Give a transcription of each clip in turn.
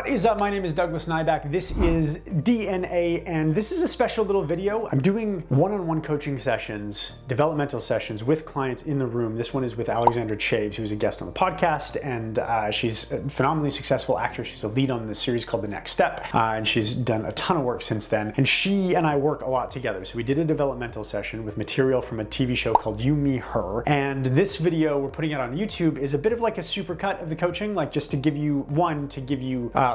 What is up? My name is Douglas Nyback. This is DNA, and this is a special little video. I'm doing one-on-one coaching sessions, developmental sessions with clients in the room. This one is with Alexandra Chaves, who's a guest on the podcast, and she's a phenomenally successful actress. She's a lead on this series called The Next Step, and she's done a ton of work since then. And she and I work a lot together. So we did a developmental session with material from a TV show called You, Me, Her. And this video we're putting out on YouTube is a bit of like a supercut of the coaching, like just to give you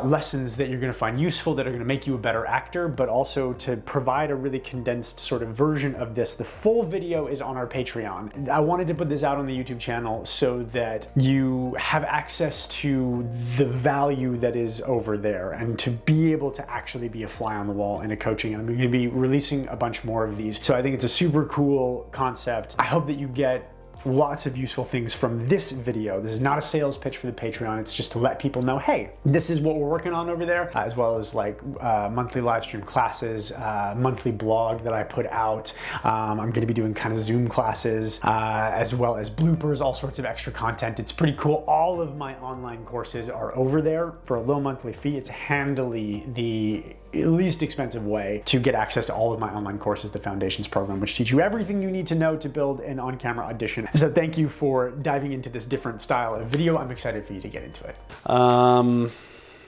lessons that you're going to find useful, that are going to make you a better actor, but also to provide a really condensed sort of version of this. The full video is on our Patreon. I wanted to put this out on the YouTube channel so that you have access to the value that is over there and to be able to actually be a fly on the wall in a coaching. And I'm going to be releasing a bunch more of these. So I think it's a super cool concept. I hope that you get lots of useful things from this video. This is not a sales pitch for the Patreon. It's just to let people know, hey, this is what we're working on over there, as well as like monthly live stream classes, monthly blog that I put out. I'm going to be doing kind of Zoom classes, as well as bloopers, all sorts of extra content. It's pretty cool. All of my online courses are over there for a low monthly fee. It's handily the least expensive way to get access to all of my online courses, the Foundations program, which teach you everything you need to know to build an on-camera audition. So thank you for diving into this different style of video. I'm excited for you to get into it.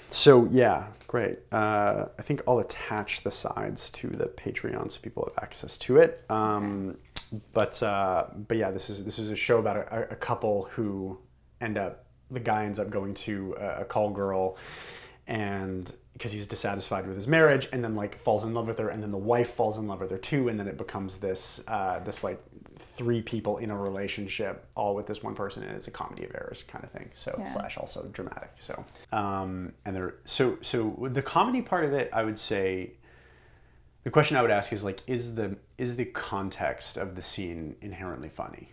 So yeah, great. I think I'll attach the sides to the Patreon so people have access to it. But yeah, this is a show about a couple who the guy ends up going to a call girl, and because he's dissatisfied with his marriage, and then like falls in love with her, and then the wife falls in love with her too, and then it becomes this like three people in a relationship, all with this one person, and it's a comedy of errors kind of thing. So / also dramatic. So so the comedy part of it, I would say, the question I would ask is like, is the context of the scene inherently funny?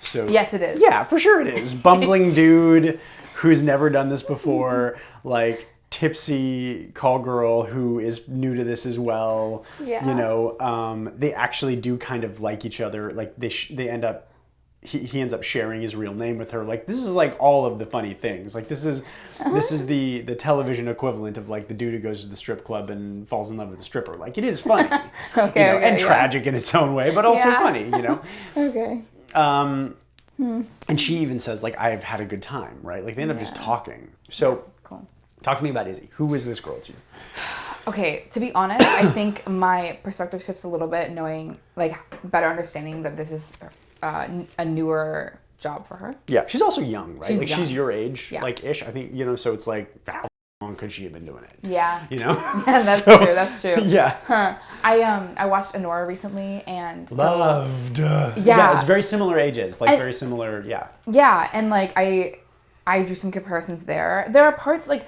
So yes, it is. Yeah, for sure it is. Bumbling dude who's never done this before, like tipsy call girl who is new to this as well. Yeah. You know, they actually do kind of like each other. Like they end up, he ends up sharing his real name with her. Like this is like all of the funny things. Like this is the television equivalent of like the dude who goes to the strip club and falls in love with the stripper. Like it is funny, and tragic in its own way, but also funny. You know. Okay. And she even says like, I've had a good time, right? Like they end up just talking. So cool. Talk to me about Izzy. Who is this girl to you? Okay, to be honest, I think my perspective shifts a little bit, knowing like better understanding that this is a newer job for her. Yeah, she's also young, right? She's young. She's your age, like ish. I think, so it's like, how long could she have been doing it? Yeah. Yeah, that's true. Yeah. Huh. I watched Anora recently, and so, loved. Yeah, it's very similar ages, like very similar. Yeah. Yeah, and like I drew some comparisons there. There are parts like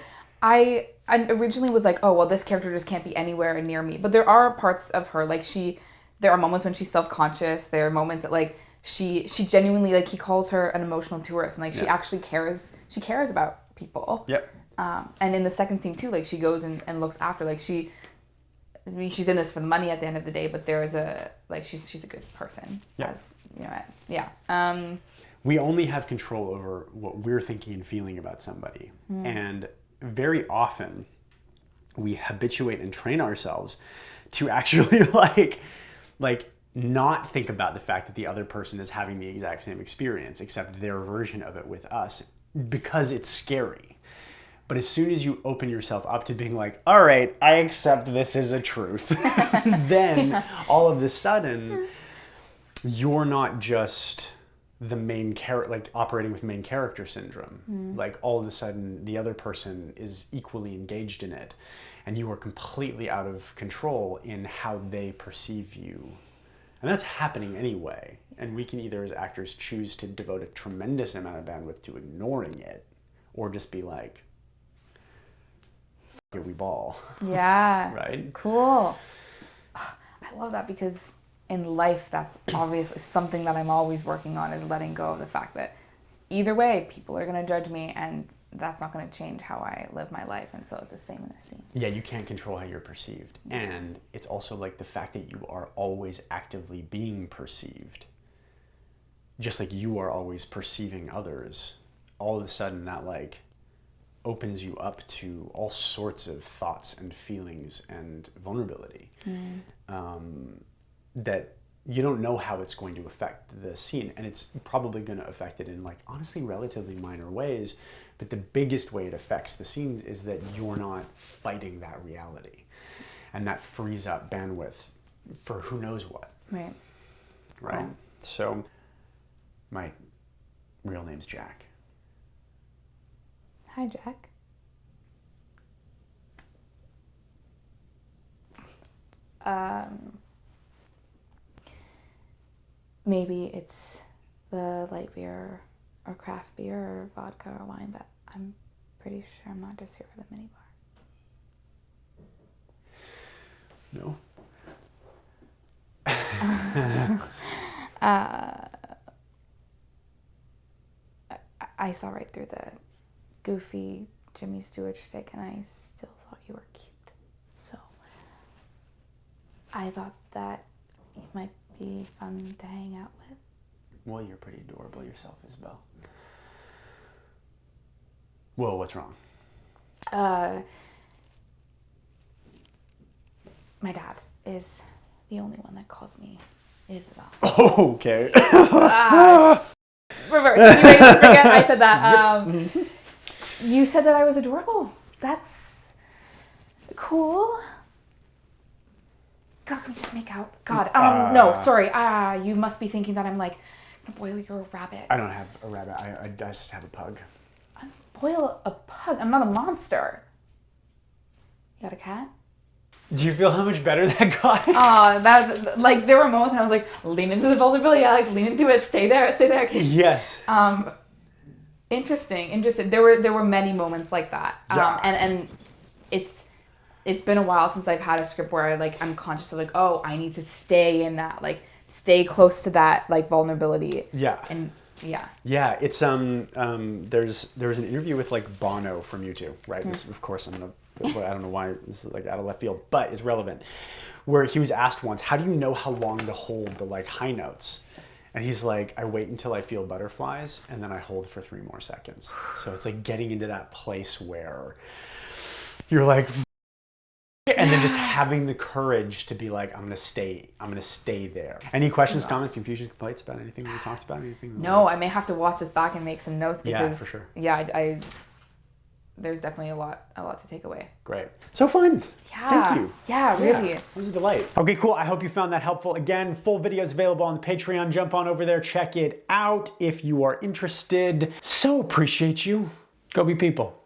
I originally was like, oh well, this character just can't be anywhere near me. But there are parts of her, like there are moments when she's self-conscious. There are moments that like she genuinely, like, he calls her an emotional tourist, and like she actually cares. She cares about people. Yep. And in the second scene too, like she goes and looks after, like she's in this for the money at the end of the day, but there is she's a good person. Yeah. We only have control over what we're thinking and feeling about somebody. And very often we habituate and train ourselves to actually like not think about the fact that the other person is having the exact same experience, except their version of it with us, because it's scary. But as soon as you open yourself up to being like, all right, I accept this is a truth, then all of a sudden, you're not just the main character, like operating with main character syndrome. Like all of a sudden, the other person is equally engaged in it, and you are completely out of control in how they perceive you. And that's happening anyway. And we can either, as actors, choose to devote a tremendous amount of bandwidth to ignoring it, or just be like, f it, we ball. Yeah. Right? Cool. I love that, because in life, that's obviously something that I'm always working on, is letting go of the fact that either way, people are going to judge me, and that's not going to change how I live my life. And so it's the same in the scene. Yeah, you can't control how you're perceived. And it's also like the fact that you are always actively being perceived, just like you are always perceiving others. All of a sudden that like opens you up to all sorts of thoughts and feelings and vulnerability that you don't know how it's going to affect the scene. And it's probably going to affect it in, like, honestly, relatively minor ways. But the biggest way it affects the scenes is that you're not fighting that reality. And that frees up bandwidth for who knows what. Right. Right? Cool. So my real name's Jack. Hi, Jack. Maybe it's the light beer or craft beer or vodka or wine, but I'm pretty sure I'm not just here for the minibar. No. I saw right through the goofy Jimmy Stewart shtick, and I still thought you were cute. So I thought that you might be fun to hang out with. Well, you're pretty adorable yourself, Isabel. Whoa, what's wrong? My dad is the only one that calls me Isabel. Oh, okay. Reverse. You ready to forget I said that? You said that I was adorable. That's cool. God, can we just make out? God, no, sorry. You must be thinking that I'm like, gonna boil your rabbit. I don't have a rabbit. I just have a pug. I'm boil a pug. I'm not a monster. You got a cat? Do you feel how much better that got? That like there were moments when I was like, lean into the vulnerability, Alex. Lean into it. Stay there. Stay there. Yes. Interesting. There were many moments like that. Yeah. And it's been a while since I've had a script where I'm conscious of like, oh, I need to stay in that, like stay close to that like vulnerability. Yeah. And yeah. Yeah, it's there was an interview with like Bono from U2, right? This, of course, I don't know why this is like out of left field, but it's relevant. Where he was asked once, how do you know how long to hold the like high notes? And he's like, I wait until I feel butterflies and then I hold for 3 more seconds. So it's like getting into that place where you're like, and then just having the courage to be like, I'm gonna stay there. Any questions, comments, confusion, complaints about anything we talked about? Anything? No, I may have to watch this back and make some notes because yeah, for sure. Yeah, I there's definitely a lot to take away. Great. So fun. Yeah. Thank you. Yeah, really. Yeah, it was a delight. Okay, cool. I hope you found that helpful. Again, full videos available on the Patreon. Jump on over there, check it out if you are interested. So appreciate you. Go be people.